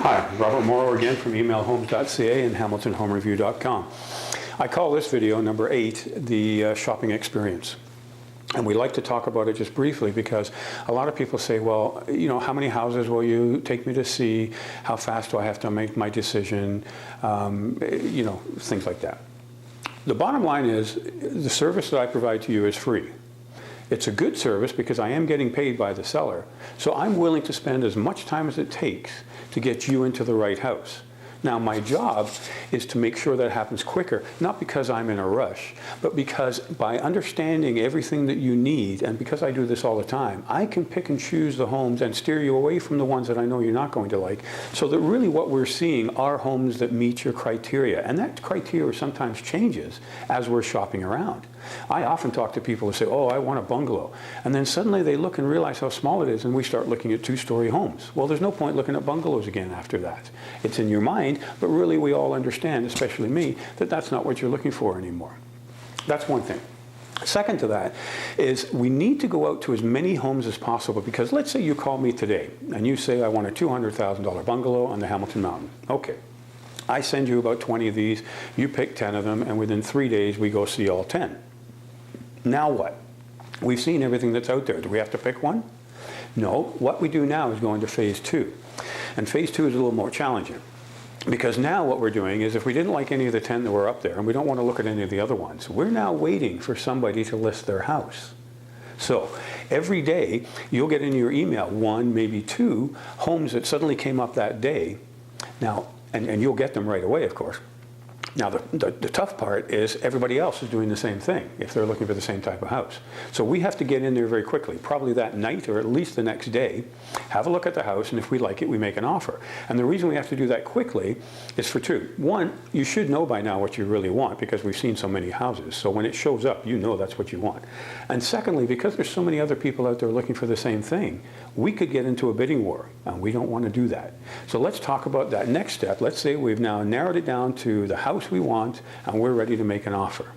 Hi, Robert Morrow again from emailhomes.ca and hamiltonhomereview.com. I call this video number 8, the shopping experience. And we like to talk about it just briefly because a lot of people say, well, you know, how many houses will you take me to see? How fast do I have to make my decision? You know, things like that. The bottom line is the service that I provide to you is free. It's a good service because I am getting paid by the seller. So I'm willing to spend as much time as it takes to get you into the right house. Now, my job is to make sure that happens quicker, not because I'm in a rush, but because by understanding everything that you need, and because I do this all the time, I can pick and choose the homes and steer you away from the ones that I know you're not going to like, so that really what we're seeing are homes that meet your criteria. And that criteria sometimes changes as we're shopping around. I often talk to people who say, oh, I want a bungalow. And then suddenly they look and realize how small it is, and we start looking at 2-story homes. Well, there's no point looking at bungalows again after that. It's in your mind, but really we all understand, especially me, that that's not what you're looking for anymore. That's one thing. Second to that is we need to go out to as many homes as possible, because let's say you call me today and you say, I want a $200,000 bungalow on the Hamilton Mountain. Okay. I send you about 20 of these, you pick 10 of them, and within 3 days we go see all 10. Now what? We've seen everything that's out there. Do we have to pick one? No. What we do now is go into phase 2. And phase 2 is a little more challenging. Because now what we're doing is if we didn't like any of the 10 that were up there, and we don't want to look at any of the other ones, we're now waiting for somebody to list their house. So every day you'll get in your email 1, maybe 2 homes that suddenly came up that day. Now, and you'll get them right away, of course. Now, the tough part is everybody else is doing the same thing if they're looking for the same type of house. So we have to get in there very quickly, probably that night or at least the next day, have a look at the house, and if we like it, we make an offer. And the reason we have to do that quickly is for 2. 1, you should know by now what you really want because we've seen so many houses. So when it shows up, you know that's what you want. And secondly, because there's so many other people out there looking for the same thing, we could get into a bidding war, and we don't want to do that. So let's talk about that next step. Let's say we've now narrowed it down to the house we want, and we're ready to make an offer.